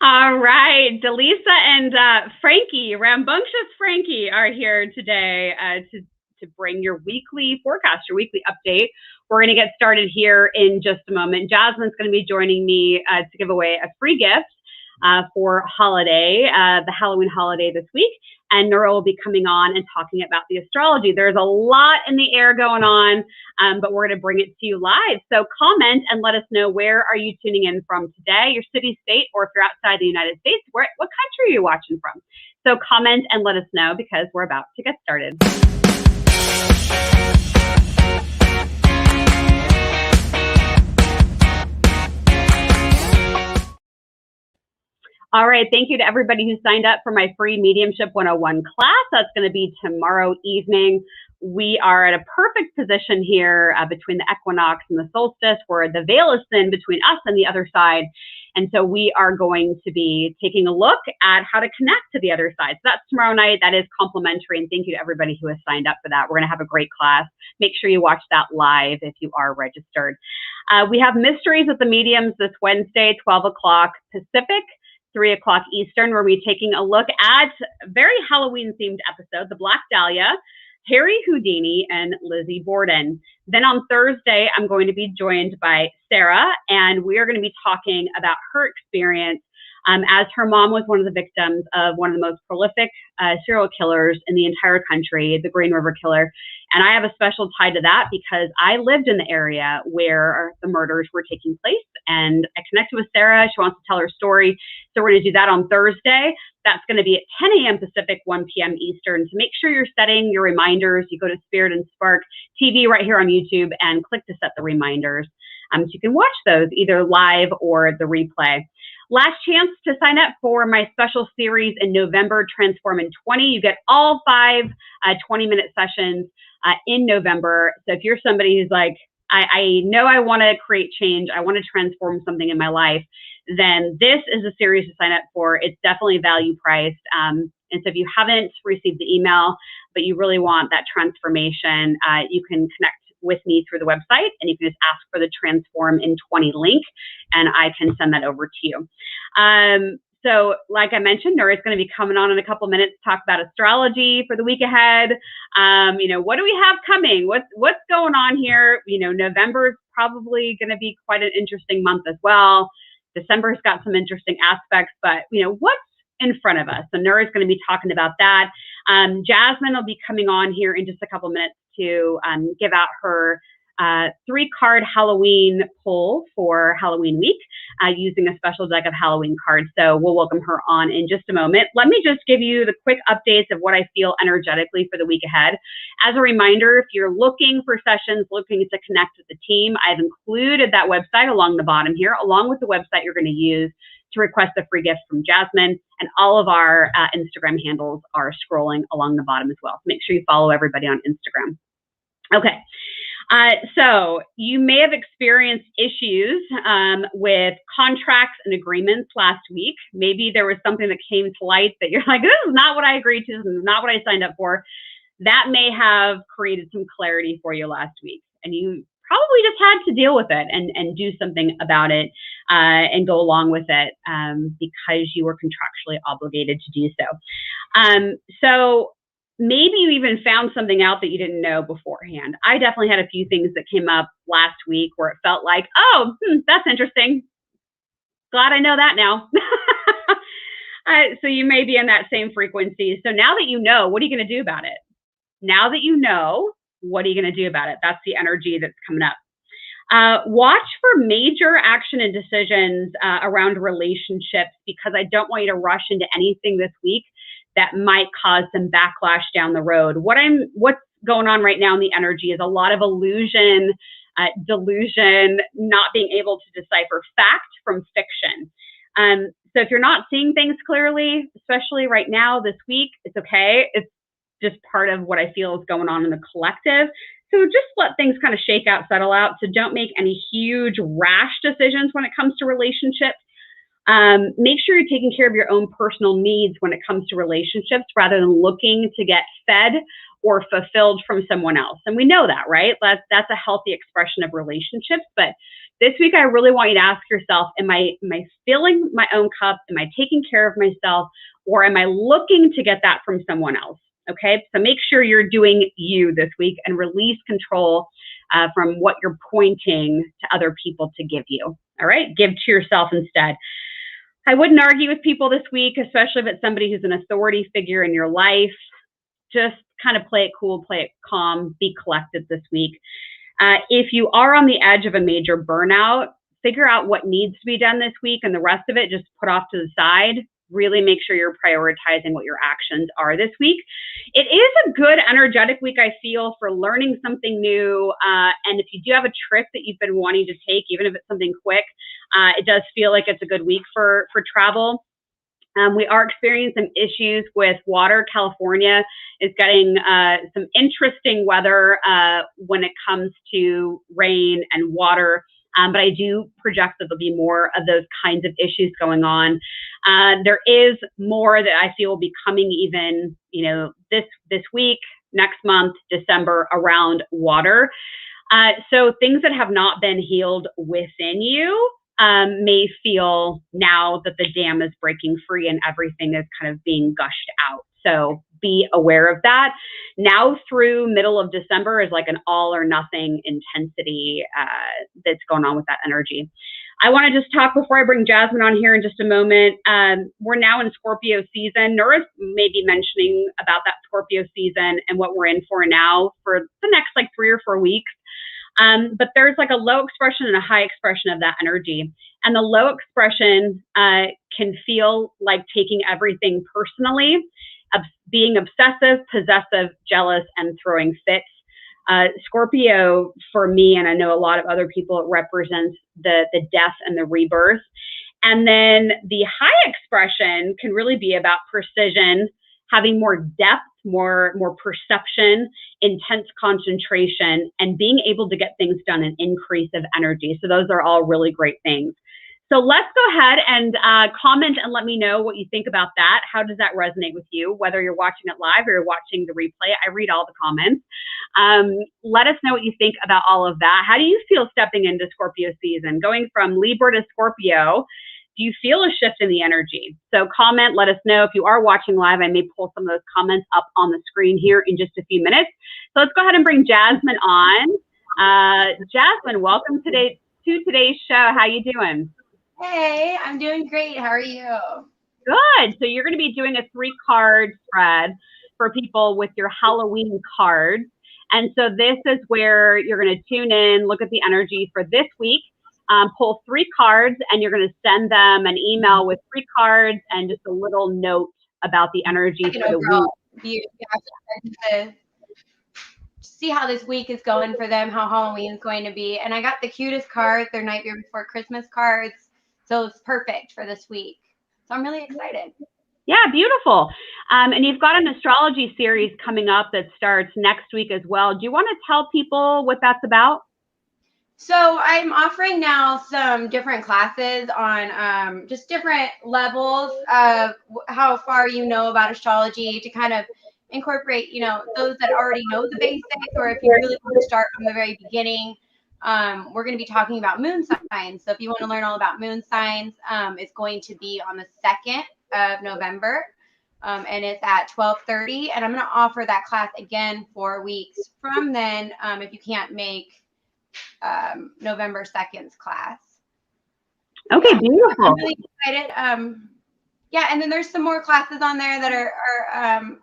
All right, Dallisa and Frankie, Rambunctious Frankie, are here today to bring your weekly forecast, your weekly update. We're going to get started here in just a moment. Jasmine's going to be joining me to give away a free gift for holiday, the Halloween holiday this week. And Nora will be coming on and talking about the astrology. There's a lot in the air going on, but we're going to bring it to you live. So comment and let us know, where are you tuning in from today, your city, state, or if you're outside the United States, what country are you watching from? So comment and let us know, because we're about to get started. All right, thank you to everybody who signed up for my free Mediumship 101 class. That's going to be tomorrow evening. We are at a perfect position here between the equinox and the solstice, where the veil is thin between us and the other side. And so we are going to be taking a look at how to connect to the other side. So that's tomorrow night. That is complimentary. And thank you to everybody who has signed up for that. We're going to have a great class. Make sure you watch that live if you are registered. We have Mysteries with the Mediums this Wednesday, 12 o'clock Pacific, 3 o'clock Eastern, where we're taking a look at a very Halloween-themed episode, The Black Dahlia, Harry Houdini, and Lizzie Borden. Then on Thursday, I'm going to be joined by Sarah, and we are going to be talking about her experience as her mom was one of the victims of one of the most prolific serial killers in the entire country, the Green River Killer. And I have a special tie to that because I lived in the area where the murders were taking place, and I connected with Sarah. She wants to tell her story. So we're going to do that on Thursday. That's going to be at 10 a.m. Pacific, 1 p.m. Eastern. So make sure you're setting your reminders. You go to Spirit and Spark TV right here on YouTube and click to set the reminders. So you can watch those either live or the replay. Last chance to sign up for my special series in November, Transform in 20. You get all 5 20-minute sessions in November. So if you're somebody who's like, I know I want to create change, I want to transform something in my life, then this is a series to sign up for. It's definitely value priced. And so if you haven't received the email, but you really want that transformation, you can connect with me through the website, and you can just ask for the Transform in 20 link, and I can send that over to you. So like I mentioned, Nora's going to be coming on in a couple minutes to talk about astrology for the week ahead. What do we have coming? What's going on here? November is probably going to be quite an interesting month as well. December's got some interesting aspects, but what's in front of us? So Nora's going to be talking about that. Jasmine will be coming on here in just a couple minutes to give out her 3-card Halloween poll for Halloween week using a special deck of Halloween cards. So we'll welcome her on in just a moment. Let me just give you the quick updates of what I feel energetically for the week ahead. As a reminder, if you're looking for sessions, looking to connect with the team, I've included that website along the bottom here, along with the website you're going to use to request a free gift from Jasmine. And all of our Instagram handles are scrolling along the bottom as well. So make sure you follow everybody on Instagram. Okay. So you may have experienced issues with contracts and agreements last week. Maybe there was something that came to light that you're like, this is not what I agreed to. This is not what I signed up for. That may have created some clarity for you last week, and you probably just had to deal with it and do something about it and go along with it because you were contractually obligated to do so. So maybe you even found something out that you didn't know beforehand. I definitely had a few things that came up last week where it felt like, oh, that's interesting. Glad I know that now. So you may be in that same frequency. So now that you know, what are you going to do about it? Now that you know, what are you going to do about it? That's the energy that's coming up. Watch for major action and decisions around relationships, because I don't want you to rush into anything this week that might cause some backlash down the road. What's going on right now in the energy is a lot of illusion, delusion, not being able to decipher fact from fiction. So if you're not seeing things clearly, especially right now this week, it's okay. It's just part of what I feel is going on in the collective. So just let things kind of shake out, settle out. So don't make any huge rash decisions when it comes to relationships. Make sure you're taking care of your own personal needs when it comes to relationships, rather than looking to get fed or fulfilled from someone else. And we know that, right? That's a healthy expression of relationships. But this week, I really want you to ask yourself, am I filling my own cup? Am I taking care of myself? Or am I looking to get that from someone else? Okay, so make sure you're doing you this week and release control from what you're pointing to other people to give you. All right, give to yourself instead. I wouldn't argue with people this week, especially if it's somebody who's an authority figure in your life. Just kind of play it cool, play it calm, be collected this week. If you are on the edge of a major burnout, figure out what needs to be done this week, and the rest of it just put off to the side. Really make sure you're prioritizing what your actions are this week. It is a good, energetic week, I feel, for learning something new. And if you do have a trip that you've been wanting to take, even if it's something quick, it does feel like it's a good week for travel. We are experiencing some issues with water. California is getting some interesting weather when it comes to rain and water. But I do project that there'll be more of those kinds of issues going on. There is more that I feel will be coming even, this week, next month, December, around water. So things that have not been healed within you may feel now that the dam is breaking free and everything is kind of being gushed out. So be aware of that. Now through middle of December is like an all or nothing intensity that's going on with that energy. I want to just talk before I bring Jasmine on here in just a moment. We're now in Scorpio season. Nora's maybe mentioning about that Scorpio season and what we're in for now for the next like 3 or 4 weeks. But there's like a low expression and a high expression of that energy. And the low expression can feel like taking everything personally, being obsessive, possessive, jealous, and throwing fits. Scorpio, for me, and I know a lot of other people, it represents the death and the rebirth. And then the high expression can really be about precision, having more depth, more perception, intense concentration, and being able to get things done, an increase of energy. So those are all really great things. So let's go ahead and comment and let me know what you think about that. How does that resonate with you, whether you're watching it live or you're watching the replay? I read all the comments. Let us know what you think about all of that. How do you feel stepping into Scorpio season? Going from Libra to Scorpio, do you feel a shift in the energy? So comment, let us know. If you are watching live, I may pull some of those comments up on the screen here in just a few minutes. So let's go ahead and bring Jasmine on. Jasmine, welcome to today's show. How you doing? Hey, I'm doing great. How are you? Good. So you're going to be doing a 3-card spread for people with your Halloween cards. And so this is where you're going to tune in, look at the energy for this week, pull 3 cards, and you're going to send them an email with 3 cards and just a little note about the energy for the week. You have to see how this week is going for them, how Halloween is going to be. And I got the cutest cards. They're Nightmare Before Christmas cards. So it's perfect for this week. So I'm really excited. Yeah, beautiful. And you've got an astrology series coming up that starts next week as well. Do you want to tell people what that's about? So I'm offering now some different classes on just different levels of how far you know about astrology to kind of incorporate, those that already know the basics, or if you really want to start from the very beginning. We're going to be talking about moon signs. So if you want to learn all about moon signs, it's going to be on the 2nd of November. And it's at 12:30. And I'm going to offer that class again 4 weeks from then if you can't make November 2nd's class. Okay, beautiful. I'm really excited. And then there's some more classes on there that are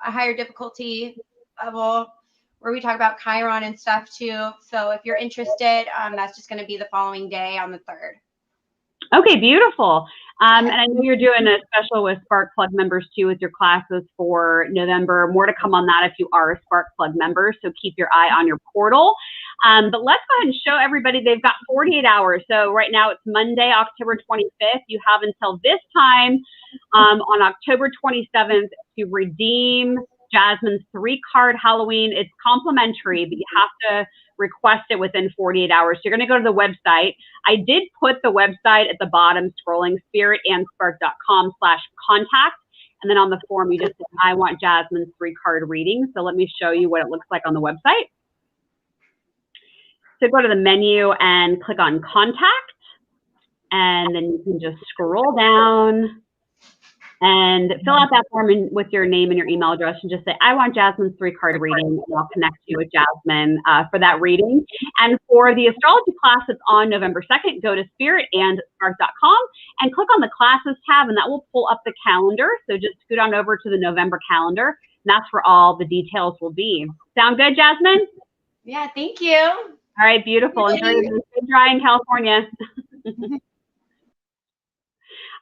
a higher difficulty level, where we talk about Chiron and stuff too. So if you're interested, that's just going to be the following day on the 3rd. Okay, beautiful. And I know you're doing a special with Spark Plug members too with your classes for November. More to come on that if you are a Spark Plug member. So keep your eye on your portal. But let's go ahead and show everybody they've got 48 hours. So right now it's Monday, October 25th. You have until this time on October 27th to redeem Jasmine's 3-card Halloween. It's complimentary, but you have to request it within 48 hours. So you're going to go to the website. I did put the website at the bottom, scrolling, spiritandspark.com/contact. And then on the form, you just say, I want Jasmine's 3-card reading. So let me show you what it looks like on the website. So go to the menu and click on contact. And then you can just scroll down and fill out that form with your name and your email address and just say, I want Jasmine's 3-card reading, and I'll connect you with Jasmine for that reading. And for the astrology class that's on November 2nd, go to spiritandspark.com and click on the classes tab, and that will pull up the calendar. So just scoot on over to the November calendar, and that's where all the details will be. Sound good, Jasmine? Yeah, thank you. All right, beautiful. Enjoy your stay dry in California.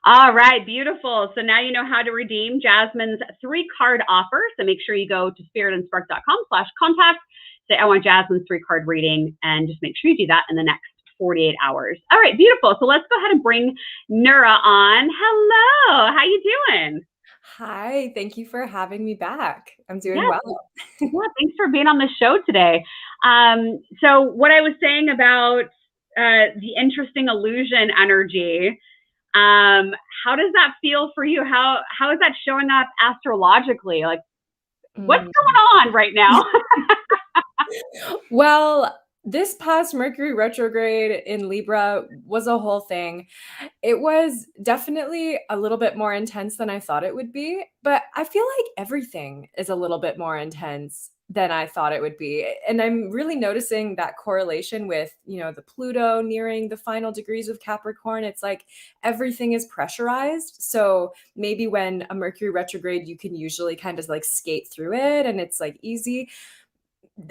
All right, beautiful. So now you know how to redeem Jasmine's 3-card offer. So make sure you go to spiritandspark.com/contact, say, I want Jasmine's 3-card reading, and just make sure you do that in the next 48 hours. All right, beautiful. So let's go ahead and bring Nura on. Hello, how you doing? Hi, thank you for having me back. I'm doing well. Yeah, thanks for being on the show today. So what I was saying about the interesting illusion energy, how does that feel for you? How is that showing up astrologically? Like, what's going on right now? Well, this past Mercury retrograde in Libra was a whole thing. It was definitely a little bit more intense than I thought it would be, but I feel like everything is a little bit more intense than I thought it would be. And I'm really noticing that correlation with, the Pluto nearing the final degrees of Capricorn. It's like everything is pressurized. So maybe when a Mercury retrograde, you can usually kind of like skate through it and it's like easy.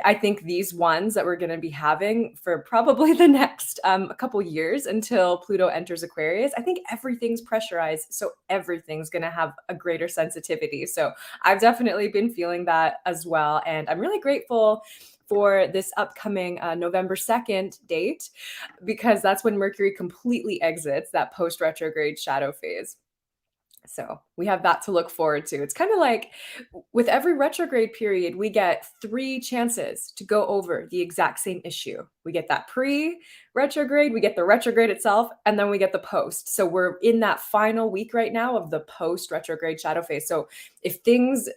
I think these ones that we're going to be having for probably the next a couple years until Pluto enters Aquarius, I think everything's pressurized. So everything's going to have a greater sensitivity. So I've definitely been feeling that as well. And I'm really grateful for this upcoming November 2nd date, because that's when Mercury completely exits that post-retrograde shadow phase. So we have that to look forward to. It's kind of like with every retrograde period, we get 3 chances to go over the exact same issue. We get that pre-retrograde, we get the retrograde itself, and then we get the post. So we're in that final week right now of the post-retrograde shadow phase. So if things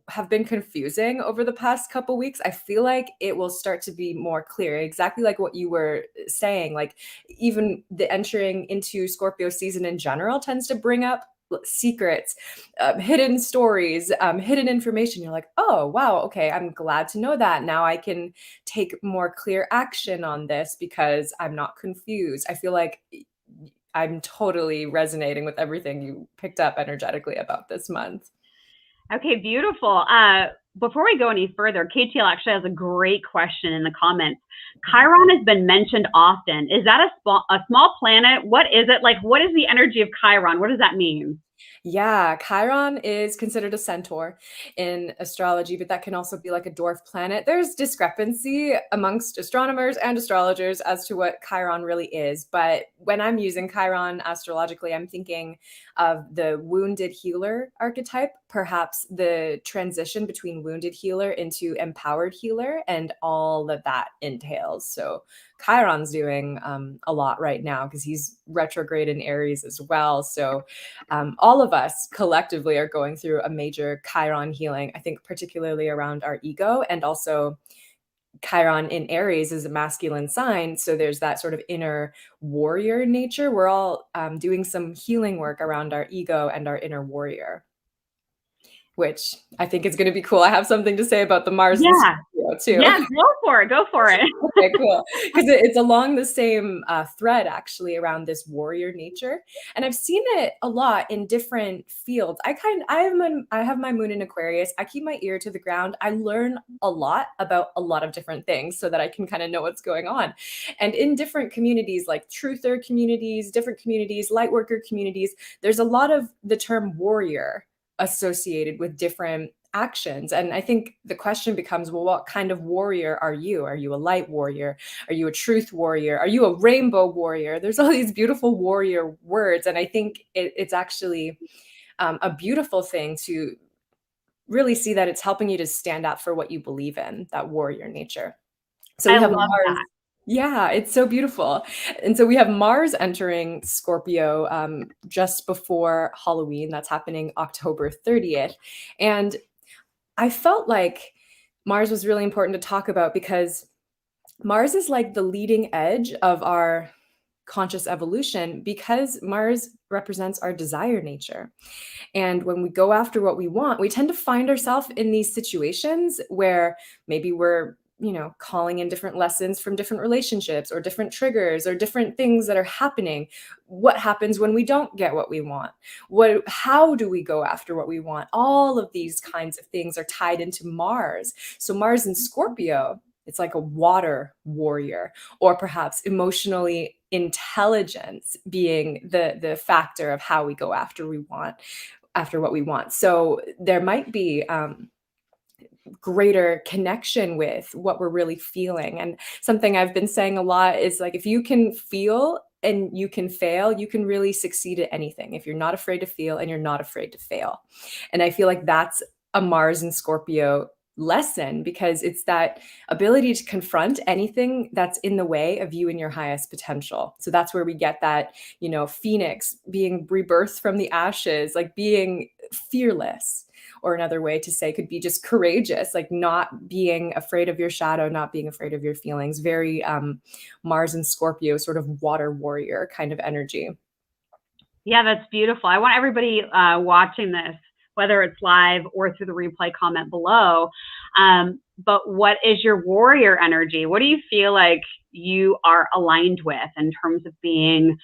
have been confusing over the past couple weeks, I feel like it will start to be more clear, exactly like what you were saying. Like even the entering into Scorpio season in general tends to bring up secrets, hidden stories, hidden information. You're like, oh, wow, okay, I'm glad to know that. Now I can take more clear action on this because I'm not confused. I feel like I'm totally resonating with everything you picked up energetically about this month. Okay, beautiful. Before we go any further, KTL actually has a great question in the comments. Chiron has been mentioned often. Is that a small planet? What is it? Like, what is the energy of Chiron? What does that mean? Yeah, Chiron is considered a centaur in astrology, but that can also be like a dwarf planet. There's discrepancy amongst astronomers and astrologers as to what Chiron really is. But when I'm using Chiron astrologically, I'm thinking of the wounded healer archetype, perhaps the transition between wounded healer into empowered healer and all that that entails. So Chiron's doing a lot right now because he's retrograde in Aries as well. So all of us collectively are going through a major Chiron healing, I think particularly around our ego, and also Chiron in Aries is a masculine sign. So there's that sort of inner warrior nature. We're all doing some healing work around our ego and our inner warrior, which I think is going to be cool. I have something to say about the Mars too. Yeah, go for it. Go for it. Okay, cool. Because it's along the same thread actually around this warrior nature, and I've seen it a lot in different fields. I have my moon in Aquarius. I keep my ear to the ground. I learn a lot about a lot of different things so that I can kind of know what's going on. And in different communities, like truther communities, different communities, light worker communities, there's a lot of the term warrior associated with different actions. And I think the question becomes, well, what kind of warrior are you? Are you a light warrior? Are you a truth warrior? Are you a rainbow warrior? There's all these beautiful warrior words. And I think it's actually a beautiful thing to really see that it's helping you to stand up for what you believe in, that warrior nature. So we have Mars. Yeah, it's so beautiful. And so we have Mars entering Scorpio just before Halloween. That's happening October 30th. And I felt like Mars was really important to talk about because Mars is like the leading edge of our conscious evolution because Mars represents our desire nature. And when we go after what we want, we tend to find ourselves in these situations where maybe we're, calling in different lessons from different relationships or different triggers or different things that are happening. What happens when we don't get what we want? How do we go after what we want? All of these kinds of things are tied into Mars. So Mars in Scorpio, it's like a water warrior, or perhaps emotionally intelligence being the factor of how we go after what we want. So there might be greater connection with what we're really feeling. And something I've been saying a lot is like, if you can feel and you can fail, you can really succeed at anything. If you're not afraid to feel and you're not afraid to fail. And I feel like that's a Mars and Scorpio lesson, because it's that ability to confront anything that's in the way of you and your highest potential. So that's where we get that, Phoenix being rebirthed from the ashes, like being fearless. Or another way to say could be just courageous, like not being afraid of your shadow, not being afraid of your feelings. Very Mars and Scorpio, sort of water warrior kind of energy. Yeah, that's beautiful. I want everybody watching this, whether it's live or through the replay, comment below. But what is your warrior energy? What do you feel like you are aligned with in terms of being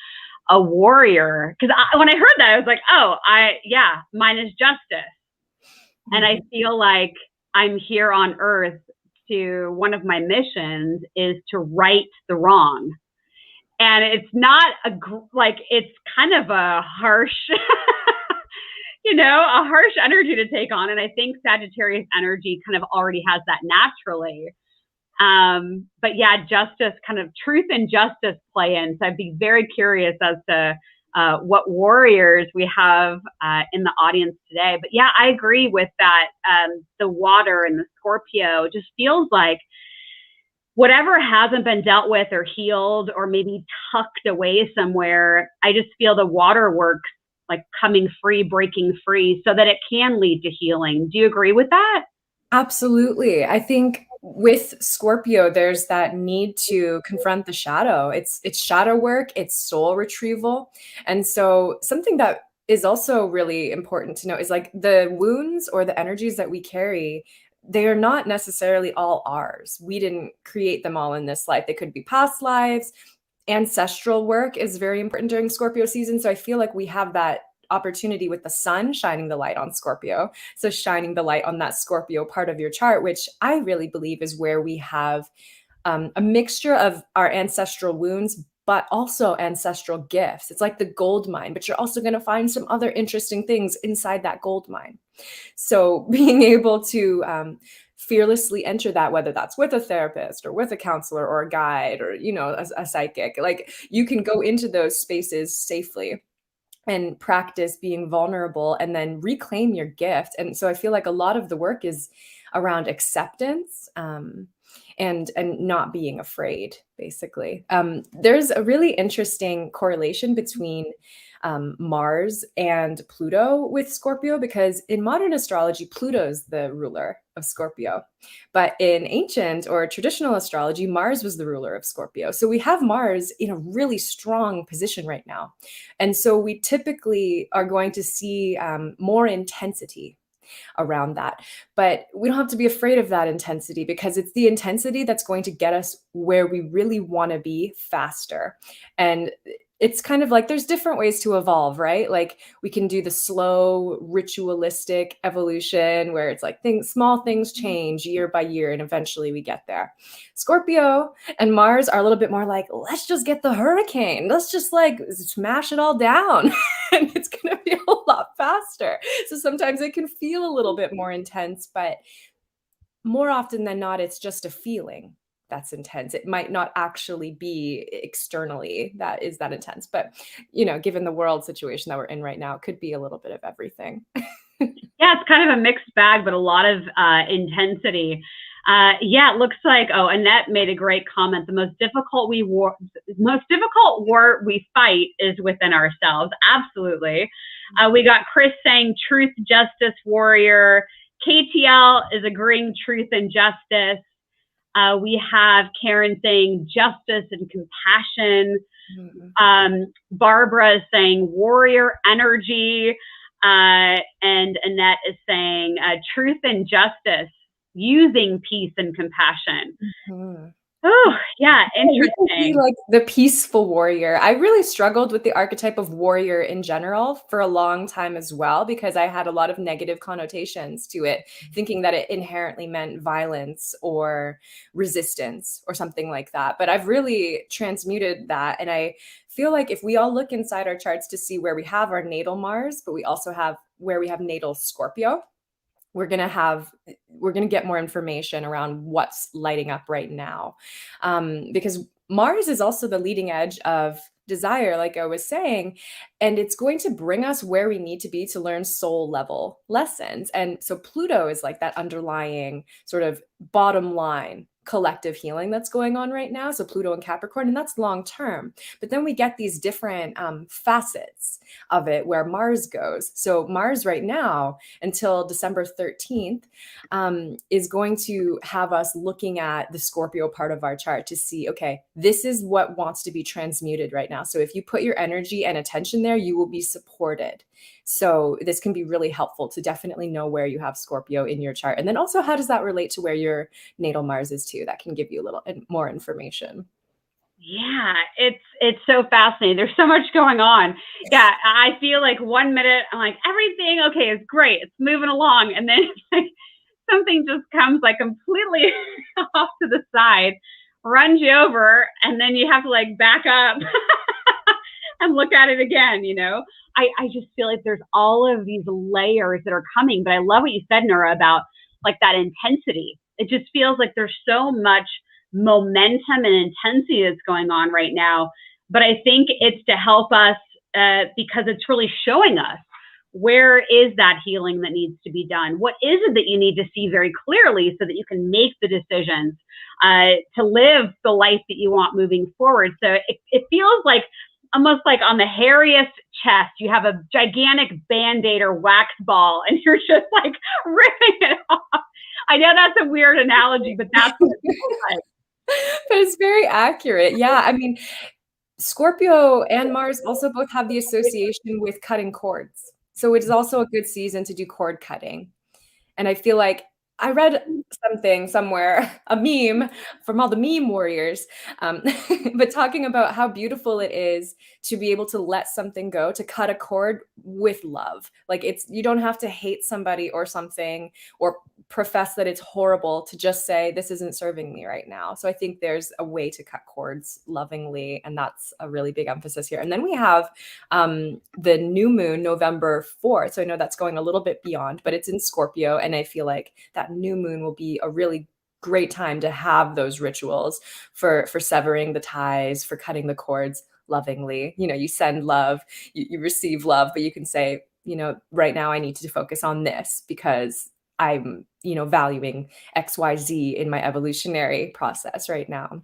a warrior? Because when I heard that, I was like, mine is justice. And I feel like I'm here on earth one of my missions is to right the wrong. And it's not it's kind of a harsh, a harsh energy to take on. And I think Sagittarius energy kind of already has that naturally. But yeah, justice, kind of truth and justice play in. So I'd be very curious as to what warriors we have in the audience today. But yeah, I agree with that. The water and the Scorpio just feels like whatever hasn't been dealt with or healed or maybe tucked away somewhere, I just feel the water works like coming free, breaking free so that it can lead to healing. Do you agree with that? Absolutely. I think with Scorpio, there's that need to confront the shadow. It's shadow work, it's soul retrieval. And so something that is also really important to know is like the wounds or the energies that we carry, they are not necessarily all ours. We didn't create them all in this life. They could be past lives. Ancestral work is very important during Scorpio season. So I feel like we have that opportunity with the sun shining the light on Scorpio. So shining the light on that Scorpio part of your chart, which I really believe is where we have a mixture of our ancestral wounds, but also ancestral gifts. It's like the gold mine, but you're also going to find some other interesting things inside that gold mine. So being able to fearlessly enter that, whether that's with a therapist or with a counselor or a guide or, a psychic, like you can go into those spaces safely and practice being vulnerable and then reclaim your gift. And so I feel like a lot of the work is around acceptance and not being afraid, basically. There's a really interesting correlation between Mars and Pluto with Scorpio, because in modern astrology, Pluto's the ruler of Scorpio. But in ancient or traditional astrology, Mars was the ruler of Scorpio. So we have Mars in a really strong position right now. And so we typically are going to see more intensity around that. But we don't have to be afraid of that intensity, because it's the intensity that's going to get us where we really want to be faster. And it's kind of like there's different ways to evolve, right? Like we can do the slow ritualistic evolution where it's like small things change year by year and eventually we get there. Scorpio and Mars are a little bit more like, let's just get the hurricane. Let's just like smash it all down. And it's going to be a lot faster. So sometimes it can feel a little bit more intense, but more often than not, it's just a feeling that's intense. It might not actually be externally that is that intense, but given the world situation that we're in right now, it could be a little bit of everything. Yeah, it's kind of a mixed bag, but a lot of intensity. Yeah, it looks like, oh, Annette made a great comment. The most difficult war we fight is within ourselves. Absolutely. We got Chris saying truth, justice, warrior. KTL is agreeing truth and justice. We have Karen saying justice and compassion. Barbara is saying warrior energy. And Annette is saying truth and justice, using peace and compassion. Oh, yeah, interesting. Like the peaceful warrior. I really struggled with the archetype of warrior in general for a long time as well, because I had a lot of negative connotations to it, thinking that it inherently meant violence or resistance or something like that. But I've really transmuted that. And I feel like if we all look inside our charts to see where we have our natal Mars, but we also have where we have natal Scorpio, we're going to get more information around what's lighting up right now. Because Mars is also the leading edge of desire, like I was saying, and it's going to bring us where we need to be to learn soul level lessons. And so Pluto is like that underlying sort of bottom line collective healing that's going on right now. So Pluto and Capricorn, and that's long term. But then we get these different facets of it where Mars goes. So Mars right now until December 13th is going to have us looking at the Scorpio part of our chart to see, okay, this is what wants to be transmuted right now. So if you put your energy and attention there, you will be supported. So this can be really helpful to definitely know where you have Scorpio in your chart. And then also, how does that relate to where your natal Mars is too? That can give you a little more information. Yeah, it's so fascinating. There's so much going on. Yeah, I feel like 1 minute I'm like, everything okay is great, it's moving along, and then it's like something just comes like completely off to the side, runs you over, and then you have to like back up and look at it again. I just feel like there's all of these layers that are coming. But I love what you said, Nora, about like that intensity. It just feels like there's so much momentum and intensity that's going on right now. But I think it's to help us because it's really showing us where is that healing that needs to be done? What is it that you need to see very clearly so that you can make the decisions to live the life that you want moving forward? So it feels like almost like on the hairiest chest, you have a gigantic Band-Aid or wax ball and you're just like ripping it off. I know that's a weird analogy, but that's what it feels like. But it's very accurate. Yeah. I mean, Scorpio and Mars also both have the association with cutting cords. So it is also a good season to do cord cutting. And I feel like I read something somewhere, a meme from all the meme warriors, but talking about how beautiful it is to be able to let something go, to cut a cord with love. Like you don't have to hate somebody or something or profess that it's horrible, to just say, this isn't serving me right now. So I think there's a way to cut cords lovingly. And that's a really big emphasis here. And then we have the new moon, November 4th. So I know that's going a little bit beyond, but it's in Scorpio. And I feel like that new moon will be a really great time to have those rituals for severing the ties, for cutting the cords lovingly. You send love, you receive love, but you can say, right now I need to focus on this because I'm, valuing XYZ in my evolutionary process right now.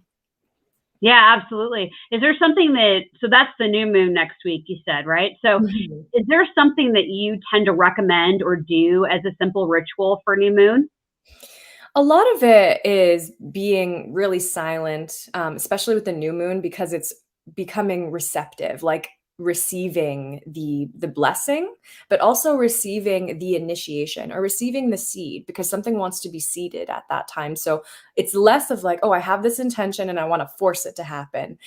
Yeah, absolutely. Is there something so that's the new moon next week, you said, right? So is there something that you tend to recommend or do as a simple ritual for new moon? A lot of it is being really silent, especially with the new moon, because it's becoming receptive, like receiving the blessing, but also receiving the initiation or receiving the seed, because something wants to be seeded at that time. So it's less of like, oh, I have this intention and I want to force it to happen.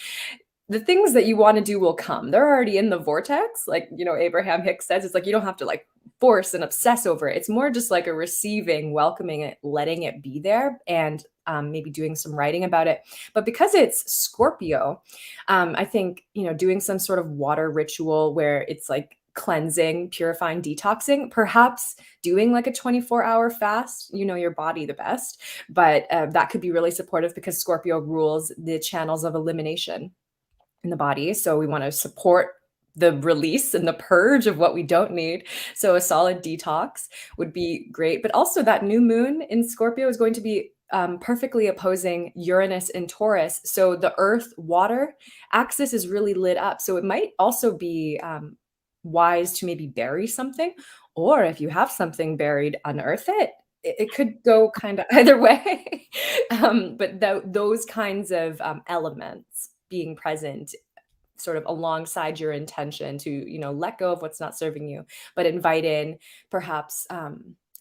The things that you want to do will come. They're already in the vortex. Like, Abraham Hicks says, it's like, you don't have to like force and obsess over it. It's more just like a receiving, welcoming it, letting it be there, and maybe doing some writing about it. But because it's Scorpio, I think, doing some sort of water ritual where it's like cleansing, purifying, detoxing, perhaps doing like a 24-hour fast, your body the best. But that could be really supportive because Scorpio rules the channels of elimination in the body. So we want to support the release and the purge of what we don't need. So a solid detox would be great. But also that new moon in Scorpio is going to be perfectly opposing Uranus and Taurus. So the earth water axis is really lit up. So it might also be wise to maybe bury something, or if you have something buried, unearth it. It could go kind of either way. But those kinds of elements being present sort of alongside your intention to, let go of what's not serving you, but invite in perhaps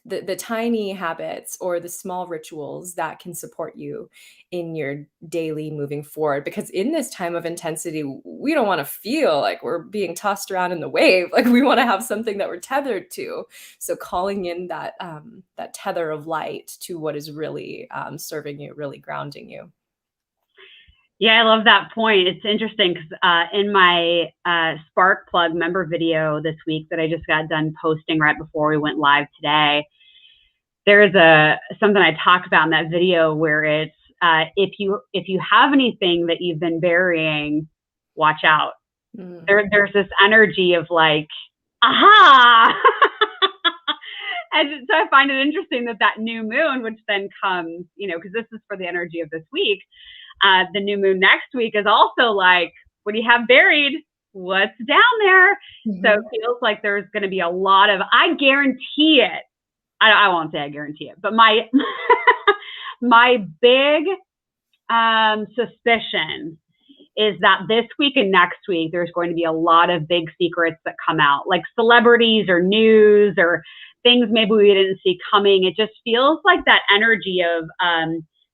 the tiny habits or the small rituals that can support you in your daily moving forward. Because in this time of intensity, we don't want to feel like we're being tossed around in the wave. Like, we want to have something that we're tethered to. So calling in that tether of light to what is really serving you, really grounding you. Yeah, I love that point. It's interesting because in my Spark Plug member video this week that I just got done posting right before we went live today, there's something I talk about in that video where it's if you have anything that you've been burying, watch out. There's this energy of like, aha. And so I find it interesting that new moon, which then comes, because this is for the energy of this week, the new moon next week is also like, what do you have buried? What's down there? So it feels like there's going to be a lot of, I guarantee it. I won't say I guarantee it, but my big suspicion is that this week and next week, there's going to be a lot of big secrets that come out, like celebrities or news or things maybe we didn't see coming. It just feels like that energy of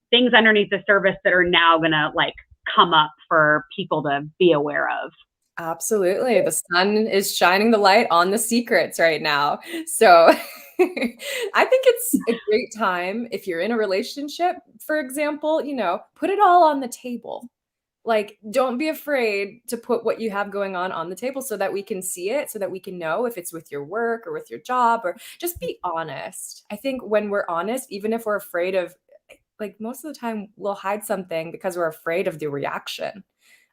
things underneath the surface that are now going to like come up for people to be aware of. Absolutely. The sun is shining the light on the secrets right now. So I think it's a great time if you're in a relationship, for example, put it all on the table. Like, don't be afraid to put what you have going on the table so that we can see it, so that we can know if it's with your work or with your job, or just be honest. I think when we're honest, even if we're afraid of, like, most of the time we'll hide something because we're afraid of the reaction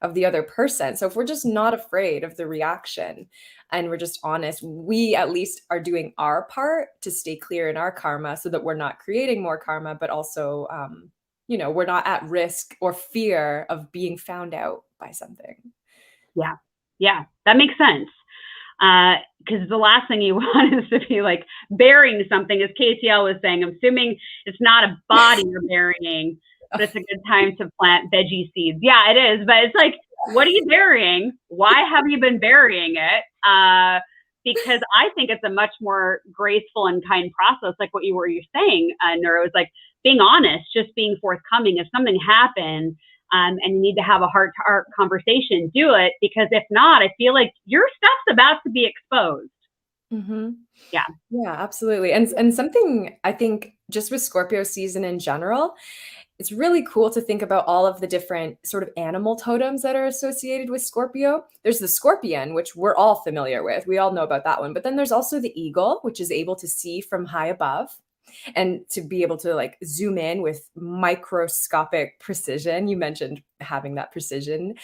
of the other person. So if we're just not afraid of the reaction and we're just honest, we at least are doing our part to stay clear in our karma so that we're not creating more karma, but also, we're not at risk or fear of being found out by something. Yeah, that makes sense. Because the last thing you want is to be like burying something, as KCL was saying. I'm assuming it's not a body you're burying, but it's a good time to plant veggie seeds. Yeah, it is. But it's like, what are you burying? Why have you been burying it? Because I think it's a much more graceful and kind process, like what you were saying, Neuro, is like being honest, just being forthcoming. If something happens and you need to have a heart-to-heart conversation, do it. Because if not, I feel like your stuff's about to be exposed. Yeah, absolutely. And something I think just with Scorpio season in general, it's really cool to think about all of the different sort of animal totems that are associated with Scorpio. There's the scorpion, which we're all familiar with. We all know about that one. But then there's also the eagle, which is able to see from high above and to be able to like zoom in with microscopic precision. You mentioned having that precision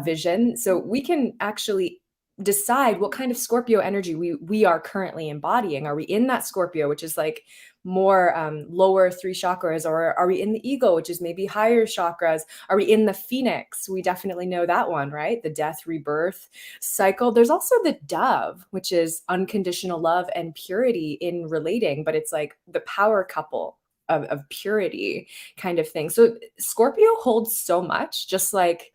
vision. So we can actually decide what kind of Scorpio energy we are currently embodying. Are we in that Scorpio, which is like more lower 3 chakras, or are we in the eagle, which is maybe higher chakras? Are we in the phoenix? We definitely know that one, right? The death, rebirth cycle. There's also the dove, which is unconditional love and purity in relating, but it's like the power couple of purity kind of thing. So Scorpio holds so much, just like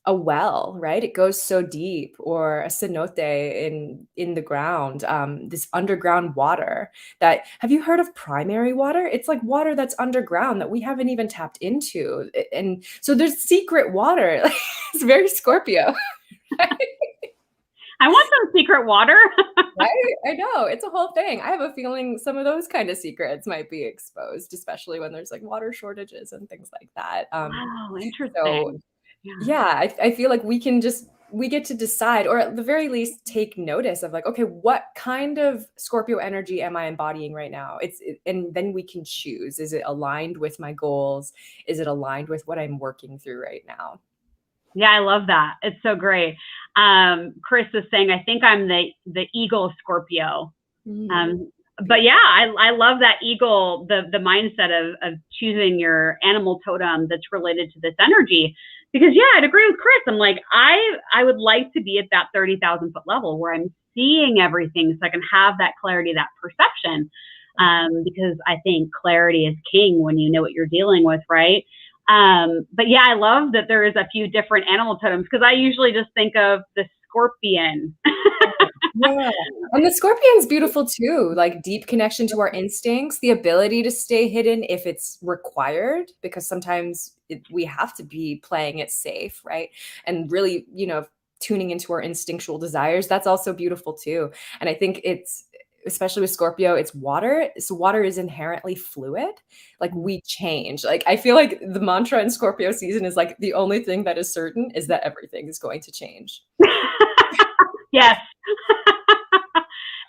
a well, right? It goes so deep, or a cenote in the ground, this underground water that, have you heard of primary water? It's like water that's underground that we haven't even tapped into. And so there's secret water. It's very Scorpio. I want some secret water. Right? I know, it's a whole thing. I have a feeling some of those kind of secrets might be exposed, especially when there's like water shortages and things like that. Wow, interesting. So yeah, I feel like we get to decide, or at the very least take notice of like, okay, what kind of Scorpio energy am I embodying right now? And then we can choose, is it aligned with my goals? Is it aligned with what I'm working through right now? Yeah, I love that. It's so great. Chris is saying, I think I'm the eagle Scorpio. But yeah, I love that eagle, the mindset of choosing your animal totem that's related to this energy. Because yeah, I'd agree with Chris. I'm like, I would like to be at that 30,000 foot level where I'm seeing everything so I can have that clarity, that perception. Because I think clarity is king when you know what you're dealing with, right? But yeah, I love that there is a few different animal totems because I usually just think of the scorpion. Yeah. And the scorpion's beautiful too, like deep connection to our instincts, the ability to stay hidden if it's required, because sometimes we have to be playing it safe, right? And really, tuning into our instinctual desires. That's also beautiful too. And I think it's, especially with Scorpio, it's water. So water is inherently fluid. Like we change. Like I feel like the mantra in Scorpio season is like the only thing that is certain is that everything is going to change. Yes.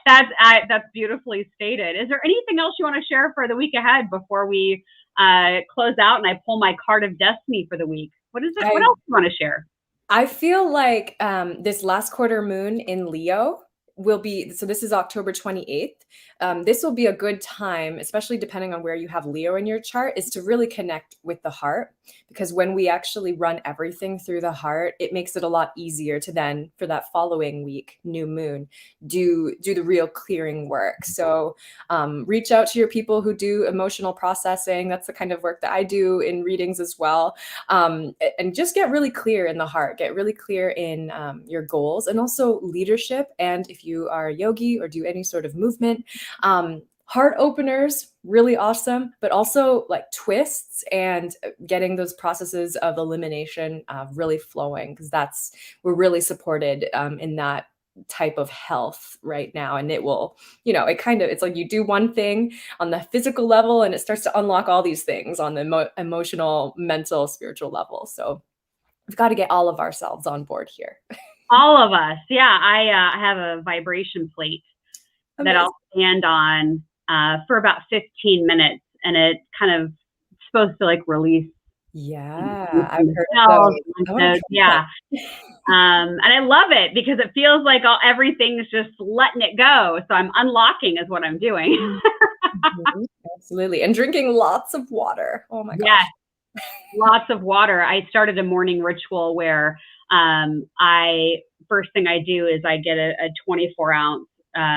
That's beautifully stated. Is there anything else you want to share for the week ahead before we close out and I pull my card of destiny for the week? What is it? What else do you want to share? I feel like this last quarter moon in Leo will be, so this is October 28th. This will be a good time, especially depending on where you have Leo in your chart, is to really connect with the heart. Because when we actually run everything through the heart, it makes it a lot easier to then, for that following week, new moon, do the real clearing work. So reach out to your people who do emotional processing. That's the kind of work that I do in readings as well. And just get really clear in the heart, get really clear in your goals, and also leadership. And if you are a yogi or do any sort of movement, heart openers, really awesome, but also like twists and getting those processes of elimination really flowing, because we're really supported in that type of health right now. And it will, it's like you do one thing on the physical level and it starts to unlock all these things on the emotional, mental, spiritual level. So we've got to get all of ourselves on board here. All of us. Yeah. I have a vibration plate that I'll stand on for about 15 minutes, and it kind of supposed to like release. Yeah, I've heard those. Yeah. And I love it because it feels like everything's just letting it go. So I'm unlocking is what I'm doing. Absolutely. And drinking lots of water. Oh my gosh. Yes. Lots of water. I started a morning ritual where first thing I do is I get a 24-ounce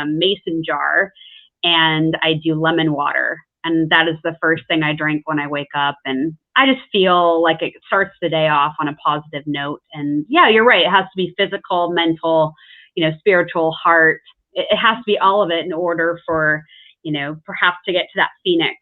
mason jar, and I do lemon water. And that is the first thing I drink when I wake up. And I just feel like it starts the day off on a positive note. And yeah, you're right. It has to be physical, mental, spiritual, heart. It has to be all of it in order for, perhaps to get to that phoenix,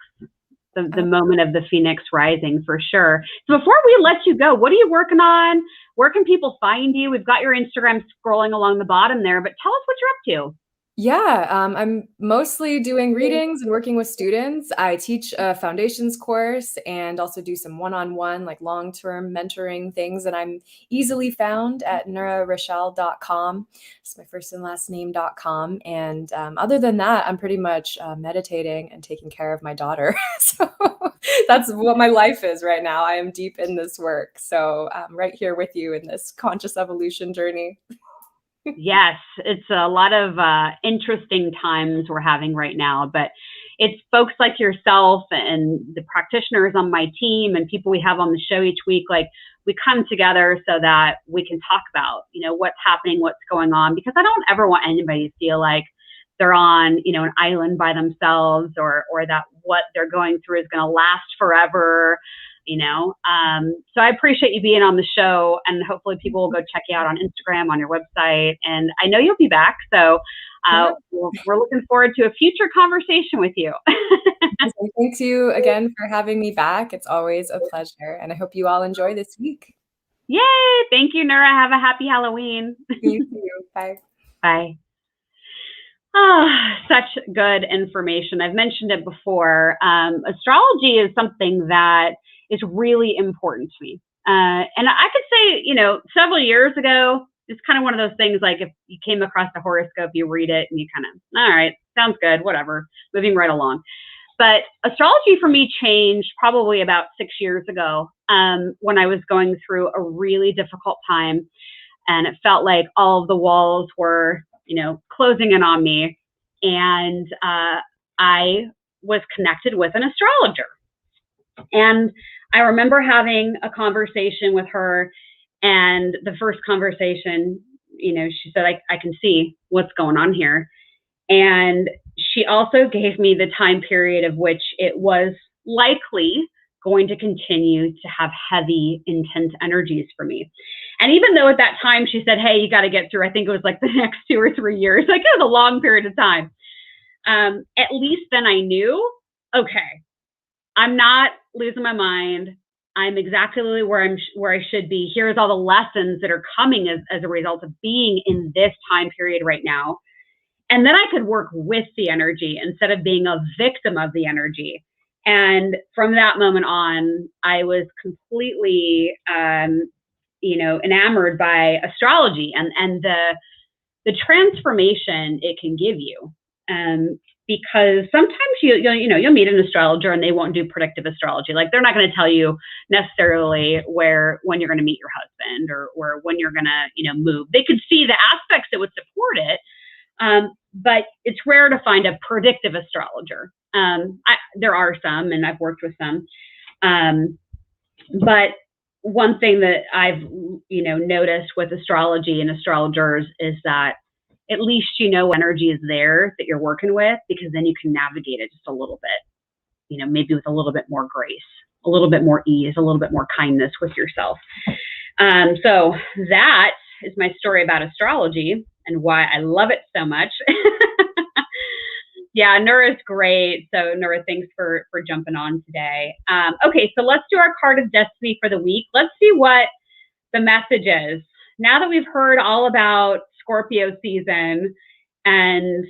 the moment of the phoenix rising, for sure. So before we let you go, what are you working on? Where can people find you? We've got your Instagram scrolling along the bottom there, but tell us what you're up to. Yeah, I'm mostly doing readings and working with students. I teach a foundations course and also do some one-on-one, like long-term mentoring things. And I'm easily found at nurarachel.com. It's my first and last name.com. And other than that, I'm pretty much meditating and taking care of my daughter. So that's what my life is right now. I am deep in this work. So I'm right here with you in this conscious evolution journey. Yes, it's a lot of interesting times we're having right now, but it's folks like yourself and the practitioners on my team and people we have on the show each week. Like, we come together so that we can talk about, what's happening, what's going on, because I don't ever want anybody to feel like they're on, an island by themselves, or that what they're going through is going to last forever. So I appreciate you being on the show, and hopefully people will go check you out on Instagram, on your website, and I know you'll be back. So we're looking forward to a future conversation with you. Thank you again for having me back. It's always a pleasure, and I hope you all enjoy this week. Yay! Thank you, Nura. Have a happy Halloween. You too. Bye. Bye. Oh, such good information. I've mentioned it before. Astrology is something that is really important to me. And I could say, several years ago, it's kind of one of those things like if you came across a horoscope, you read it and you kind of, all right, sounds good, whatever, moving right along. But astrology for me changed probably about 6 years ago when I was going through a really difficult time. And it felt like all of the walls were, closing in on me. And I was connected with an astrologer. And I remember having a conversation with her, and the first conversation, she said, I can see what's going on here. And she also gave me the time period of which it was likely going to continue to have heavy, intense energies for me. And even though at that time she said, hey, you got to get through, I think it was like the next 2 or 3 years, like it was a long period of time. At least then I knew, okay, I'm not losing my mind. I'm exactly where I should be. Here's all the lessons that are coming as a result of being in this time period right now. And then I could work with the energy instead of being a victim of the energy. And from that moment on, I was completely, enamored by astrology and the transformation it can give you. Because sometimes you'll meet an astrologer and they won't do predictive astrology. Like they're not going to tell you necessarily when you're going to meet your husband or when you're going to, move. They could see the aspects that would support it. But it's rare to find a predictive astrologer. There are some, and I've worked with some. But one thing that I've, noticed with astrology and astrologers is that at least energy is there that you're working with, because then you can navigate it just a little bit, maybe with a little bit more grace, a little bit more ease, a little bit more kindness with yourself. So that is my story about astrology and why I love it so much. Yeah, Nura's great. So Nura, thanks for jumping on today. Okay, so let's do our card of destiny for the week. Let's see what the message is. Now that we've heard all about Scorpio season and,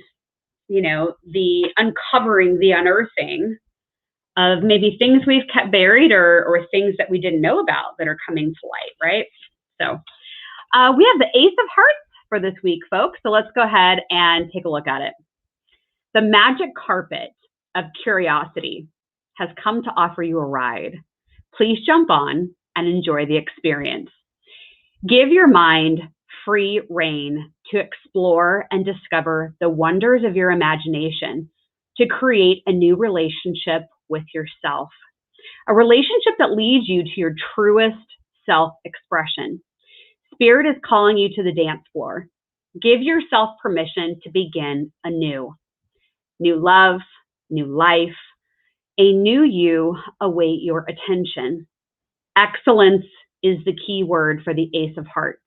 the uncovering, the unearthing of maybe things we've kept buried or things that we didn't know about that are coming to light, right? So we have the Ace of Hearts for this week, folks. So let's go ahead and take a look at it. The magic carpet of curiosity has come to offer you a ride. Please jump on and enjoy the experience. Give your mind free rein to explore and discover the wonders of your imagination to create a new relationship with yourself, a relationship that leads you to your truest self-expression. Spirit is calling you to the dance floor. Give yourself permission to begin anew. New love, new life, a new you await your attention. Excellence is the key word for the Ace of Hearts.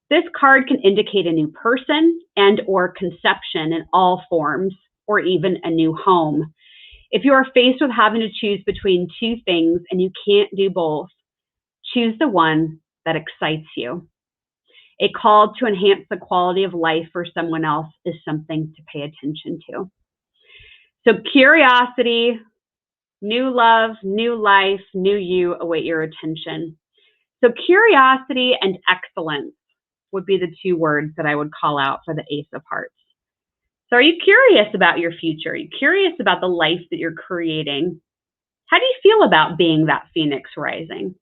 This card can indicate a new person and or conception in all forms, or even a new home. If you are faced with having to choose between two things and you can't do both, choose the one that excites you. A call to enhance the quality of life for someone else is something to pay attention to. So curiosity, new love, new life, new you await your attention. So curiosity and excellence would be the two words that I would call out for the Ace of Hearts. So are you curious about your future? Are you curious about the life that you're creating? How do you feel about being that phoenix rising?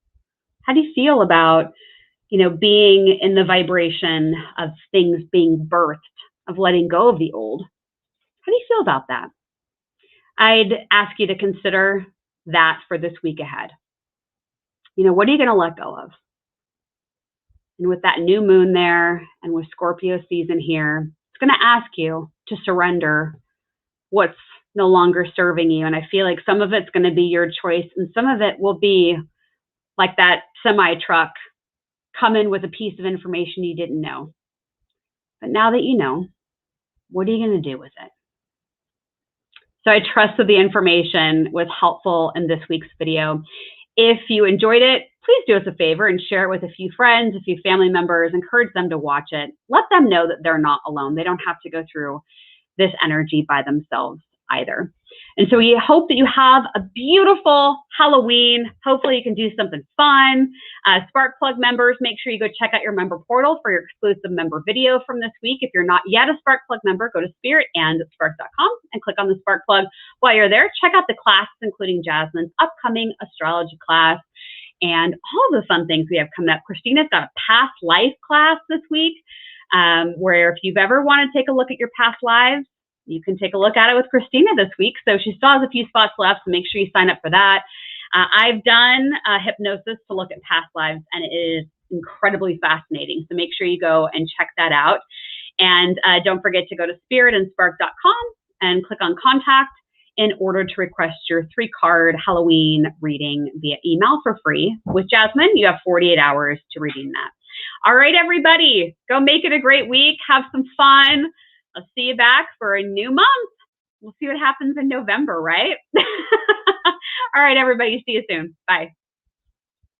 How do you feel about, being in the vibration of things being birthed, of letting go of the old? How do you feel about that? I'd ask you to consider that for this week ahead. What are you going to let go of? And with that new moon there and with Scorpio season here, it's going to ask you to surrender what's no longer serving you. And I feel like some of it's going to be your choice and some of it will be like that semi truck come in with a piece of information you didn't know. But now that you know, what are you going to do with it? So I trust that the information was helpful in this week's video. If you enjoyed it, please do us a favor and share it with a few friends, a few family members, encourage them to watch it. Let them know that they're not alone. They don't have to go through this energy by themselves either. And so we hope that you have a beautiful Halloween. Hopefully you can do something fun. Spark Plug members, make sure you go check out your member portal for your exclusive member video from this week. If you're not yet a Spark Plug member, go to spiritandspark.com and click on the Spark Plug. While you're there, check out the classes, including Jasmine's upcoming astrology class and all the fun things we have coming up. Christina's got a past life class this week, where if you've ever wanted to take a look at your past lives, you can take a look at it with Christina this week. So she still has a few spots left, so make sure you sign up for that. I've done hypnosis to look at past lives, and it is incredibly fascinating. So make sure you go and check that out. And don't forget to go to spiritandspark.com and click on contact in order to request your 3-card Halloween reading via email for free. With Jasmine, you have 48 hours to redeem that. All right, everybody, go make it a great week. Have some fun. I'll see you back for a new month. We'll see what happens in November, right? All right, everybody, see you soon. Bye.